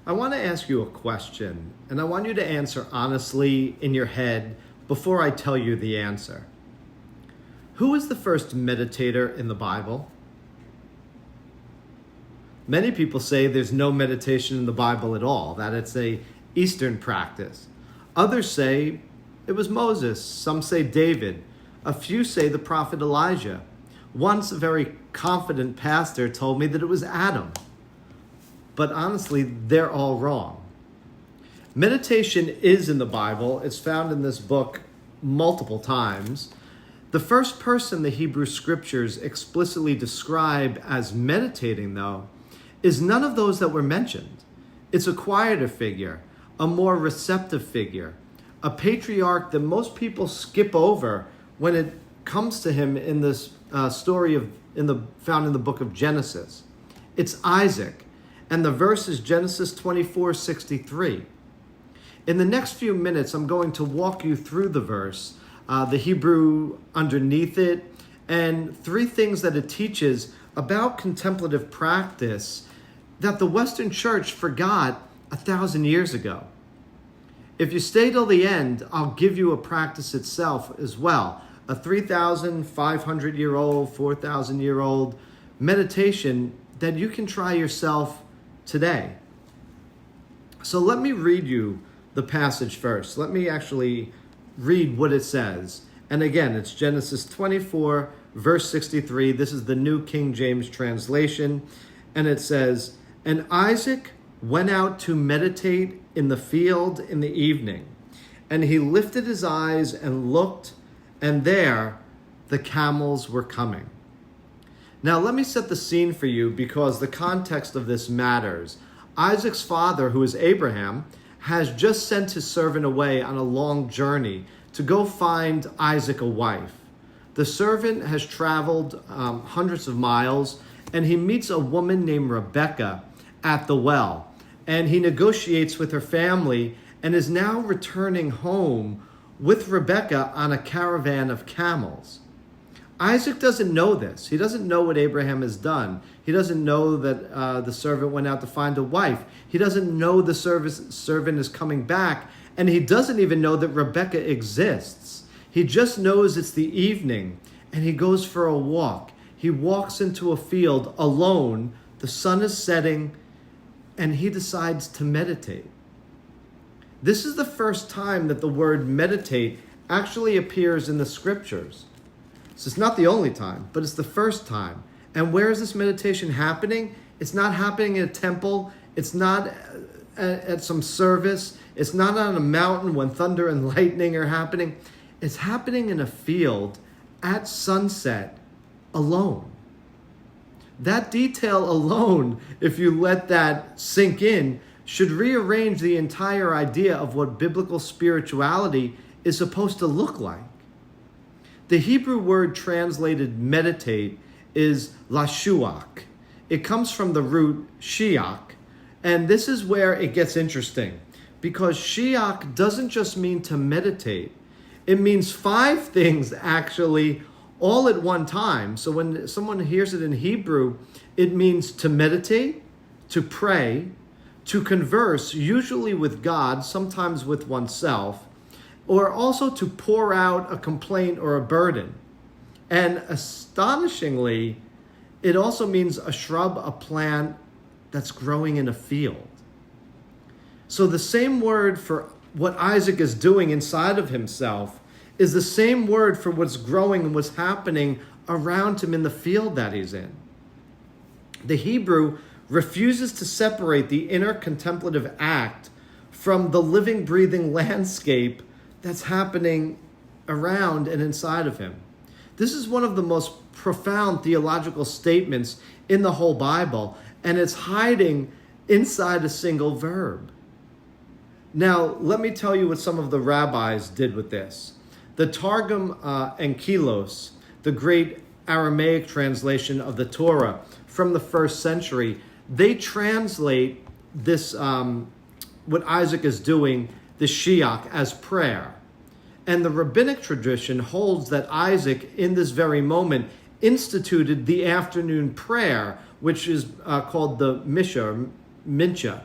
I want to ask you a question, and I want you to answer honestly in your head before I tell you the answer. Who is the first meditator in the Bible? Many people say there's no meditation in the Bible at all, that it's a Eastern practice. Others say it was Moses. Some say David. A few say the prophet Elijah. Once a very confident pastor told me that it was Adam. But honestly, they're all wrong. Meditation is in the Bible. It's found in this book multiple times. The first person the Hebrew scriptures explicitly describe as meditating, though, is none of those that were mentioned. It's a quieter figure, a more receptive figure, a patriarch that most people skip over when it comes to him in this story found in the book of Genesis. It's Isaac, and the verse is Genesis 24:63. In the next few minutes, I'm going to walk you through the verse, the Hebrew underneath it, and three things that it teaches about contemplative practice that the Western Church forgot 1,000 years ago. If you stay till the end, I'll give you a practice itself as well. A 3,500-year-old, 4,000-year-old meditation that you can try yourself today. So let me read you the passage first. Let me actually read what it says. And again, it's Genesis 24, verse 63. This is the New King James translation. And it says, "And Isaac went out to meditate in the field in the evening. And he lifted his eyes and looked, and there the camels were coming." Now let me set the scene for you because the context of this matters. Isaac's father, who is Abraham, has just sent his servant away on a long journey to go find Isaac a wife. The servant has traveled hundreds of miles, and he meets a woman named Rebecca at the well. And he negotiates with her family and is now returning home with Rebecca on a caravan of camels. Isaac doesn't know this. He doesn't know what Abraham has done. He doesn't know that the servant went out to find a wife. He doesn't know the servant is coming back. And he doesn't even know that Rebecca exists. He just knows it's the evening and he goes for a walk. He walks into a field alone. The sun is setting and he decides to meditate. This is the first time that the word meditate actually appears in the scriptures. So it's not the only time, but it's the first time. And where is this meditation happening? It's not happening in a temple. It's not at some service. It's not on a mountain when thunder and lightning are happening. It's happening in a field at sunset alone. That detail alone, if you let that sink in, should rearrange the entire idea of what biblical spirituality is supposed to look like. The Hebrew word translated meditate is Lasuach. It comes from the root shiach, and this is where it gets interesting, because shiach doesn't just mean to meditate. It means 5 things actually all at one time. So when someone hears it in Hebrew, it means to meditate, to pray, to converse, usually with God, sometimes with oneself, or also to pour out a complaint or a burden. And astonishingly, it also means a shrub, a plant that's growing in a field. So the same word for what Isaac is doing inside of himself is the same word for what's growing and what's happening around him in the field that he's in. The Hebrew refuses to separate the inner contemplative act from the living, breathing landscape that's happening around and inside of him. This is one of the most profound theological statements in the whole Bible, and it's hiding inside a single verb. Now, let me tell you what some of the rabbis did with this. The Targum Enkilos, the great Aramaic translation of the Torah from the 1st century, they translate this, what Isaac is doing, the shiach, as prayer. And the rabbinic tradition holds that Isaac, in this very moment, instituted the afternoon prayer, which is called the mincha.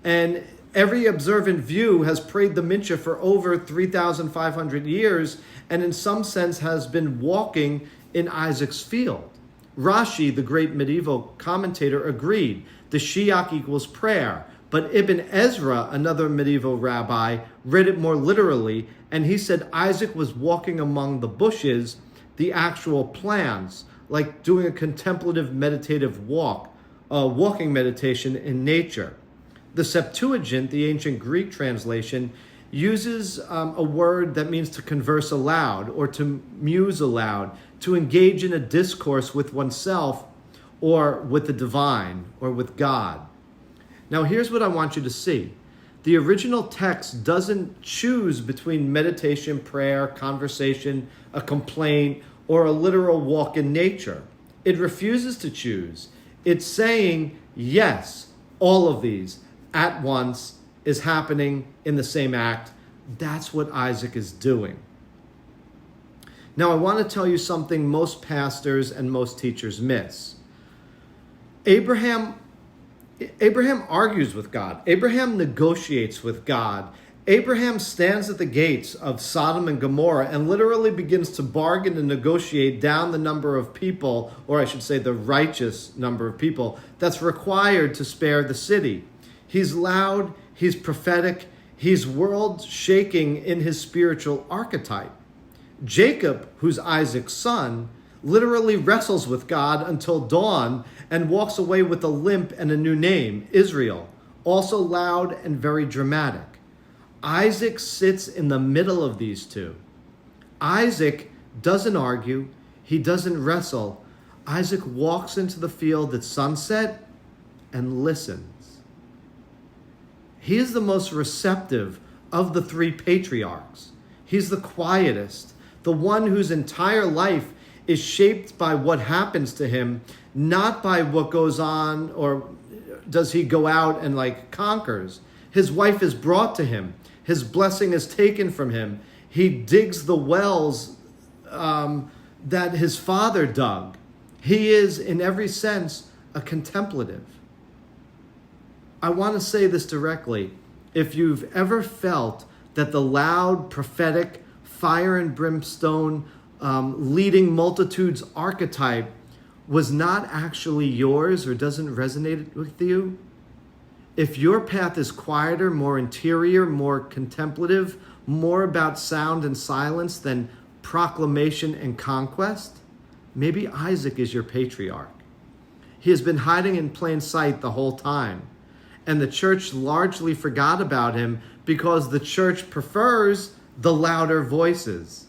And every observant view has prayed the Mincha for over 3,500 years, and in some sense has been walking in Isaac's field. Rashi, the great medieval commentator, agreed. The Shiach equals prayer. But Ibn Ezra, another medieval rabbi, read it more literally, and he said Isaac was walking among the bushes, the actual plants, like doing a contemplative meditative walking meditation in nature. The Septuagint, the ancient Greek translation, uses a word that means to converse aloud or to muse aloud, to engage in a discourse with oneself or with the divine or with God. Now, here's what I want you to see. The original text doesn't choose between meditation, prayer, conversation, a complaint, or a literal walk in nature. It refuses to choose. It's saying, yes, all of these at once is happening in the same act. That's what Isaac is doing. Now, I want to tell you something most pastors and most teachers miss. Abraham argues with God. Abraham negotiates with God. Abraham stands at the gates of Sodom and Gomorrah and literally begins to bargain and negotiate down the number of people, or I should say the righteous number of people, that's required to spare the city. He's loud, he's prophetic, he's world-shaking in his spiritual archetype. Jacob, who's Isaac's son, literally wrestles with God until dawn and walks away with a limp and a new name, Israel, also loud and very dramatic. Isaac sits in the middle of these two. Isaac doesn't argue, he doesn't wrestle. Isaac walks into the field at sunset and listens. He is the most receptive of the three patriarchs. He's the quietest, the one whose entire life is shaped by what happens to him, not by what goes on or does he go out and conquers. His wife is brought to him. His blessing is taken from him. He digs the wells that his father dug. He is, in every sense, a contemplative. I want to say this directly. If you've ever felt that the loud, prophetic, fire and brimstone, leading multitudes archetype was not actually yours or doesn't resonate with you, if your path is quieter, more interior, more contemplative, more about sound and silence than proclamation and conquest, maybe Isaac is your patriarch. He has been hiding in plain sight the whole time, and the church largely forgot about him because the church prefers the louder voices.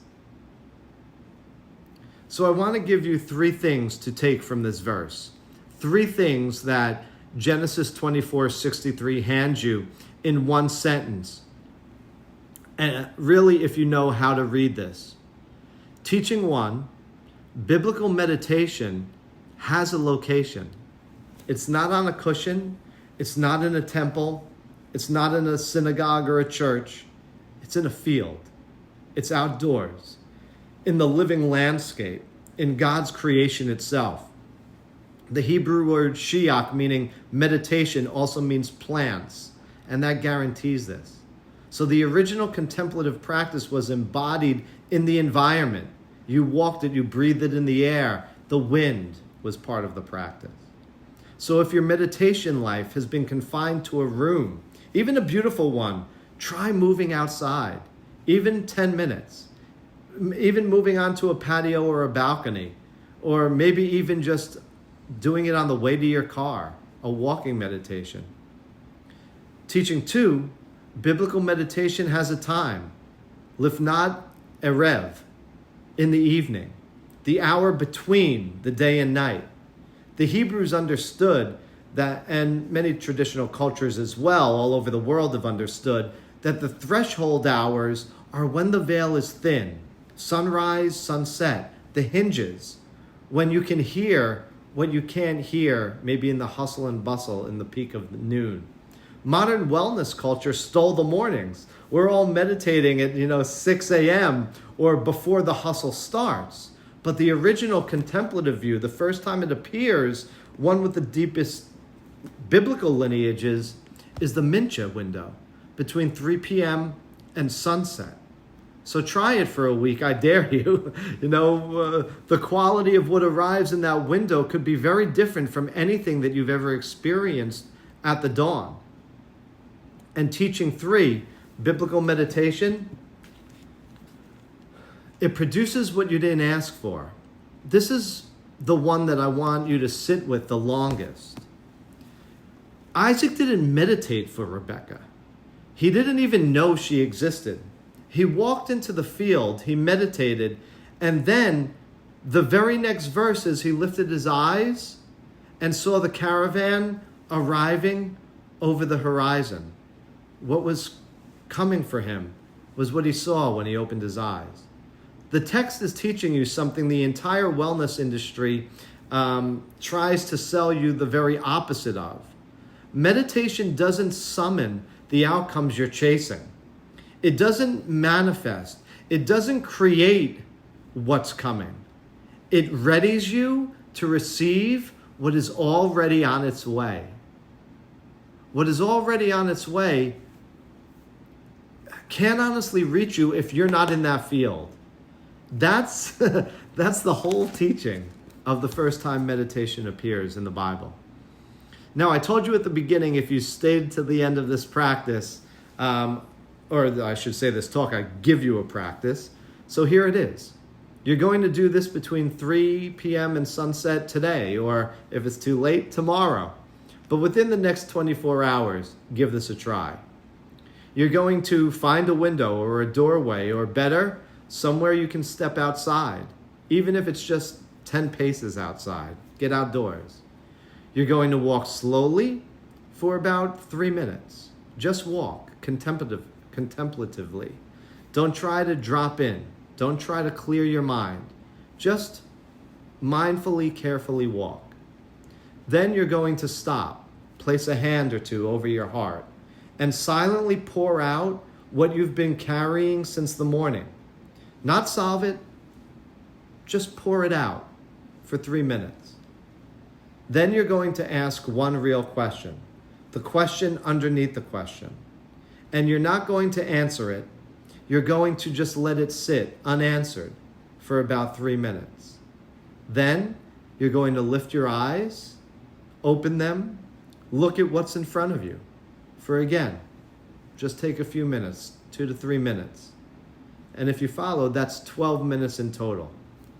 So I want to give you three things to take from this verse. Three things that Genesis 24:63 hands you in one sentence. And really, if you know how to read this. Teaching one, biblical meditation has a location. It's not on a cushion. It's not in a temple. It's not in a synagogue or a church. It's in a field. It's outdoors, in the living landscape, in God's creation itself. The Hebrew word shiach, meaning meditation, also means plants, and that guarantees this. So the original contemplative practice was embodied in the environment. You walked it, you breathed it in the air. The wind was part of the practice. So if your meditation life has been confined to a room, even a beautiful one, try moving outside, even 10 minutes, even moving onto a patio or a balcony, or maybe even just doing it on the way to your car, a walking meditation. Teaching two, biblical meditation has a time, lifnat erev, in the evening, the hour between the day and night. The Hebrews understood that, and many traditional cultures as well, all over the world have understood, that the threshold hours are when the veil is thin, sunrise, sunset, the hinges, when you can hear what you can't hear, maybe in the hustle and bustle in the peak of noon. Modern wellness culture stole the mornings. We're all meditating at 6 a.m. or before the hustle starts. But the original contemplative view, the first time it appears, one with the deepest biblical lineages, is the mincha window between 3 p.m. and sunset. So try it for a week, I dare you. The quality of what arrives in that window could be very different from anything that you've ever experienced at the dawn. And teaching 3, biblical meditation, it produces what you didn't ask for. This is the one that I want you to sit with the longest. Isaac didn't meditate for Rebekah. He didn't even know she existed. He walked into the field, he meditated, and then the very next verse is he lifted his eyes and saw the caravan arriving over the horizon. What was coming for him was what he saw when he opened his eyes. The text is teaching you something the entire wellness industry tries to sell you the very opposite of. Meditation doesn't summon the outcomes you're chasing. It doesn't manifest. It doesn't create what's coming. It readies you to receive what is already on its way. What is already on its way can't honestly reach you if you're not in that field. That's the whole teaching of the first time meditation appears in the Bible. Now, I told you at the beginning, if you stayed to the end of this practice, or I should say this talk, I give you a practice. So here it is. You're going to do this between 3 p.m. and sunset today, or if it's too late, tomorrow. But within the next 24 hours, give this a try. You're going to find a window or a doorway, or better, somewhere you can step outside, even if it's just 10 paces outside. Get outdoors. You're going to walk slowly for about 3 minutes. Just walk contemplatively. Don't try to drop in. Don't try to clear your mind. Just mindfully, carefully walk. Then you're going to stop, place a hand or two over your heart, and silently pour out what you've been carrying since the morning. Not solve it, just pour it out for 3 minutes. Then you're going to ask one real question, the question underneath the question. And you're not going to answer it. You're going to just let it sit unanswered for about 3 minutes. Then you're going to lift your eyes, open them, look at what's in front of you. For again, just take a few minutes, 2 to 3 minutes. And if you follow, that's 12 minutes in total.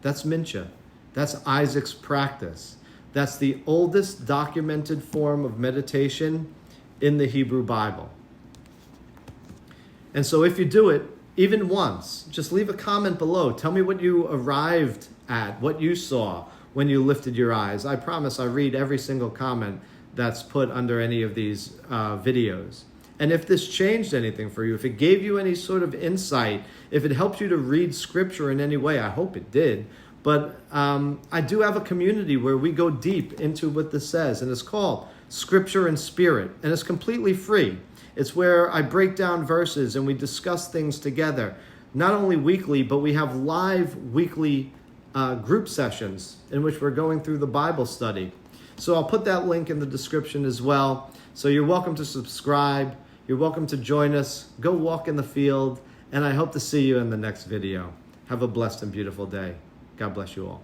That's mincha. That's Isaac's practice. That's the oldest documented form of meditation in the Hebrew Bible. And so if you do it even once, just leave a comment below. Tell me what you arrived at, what you saw when you lifted your eyes. I promise I read every single comment that's put under any of these videos. And if this changed anything for you, if it gave you any sort of insight, if it helped you to read scripture in any way, I hope it did. But I do have a community where we go deep into what this says, and it's called Scripture and Spirit, and it's completely free. It's where I break down verses and we discuss things together, not only weekly, but we have live weekly group sessions in which we're going through the Bible study. So I'll put that link in the description as well. So you're welcome to subscribe. You're welcome to join us. Go walk in the field, and I hope to see you in the next video. Have a blessed and beautiful day. God bless you all.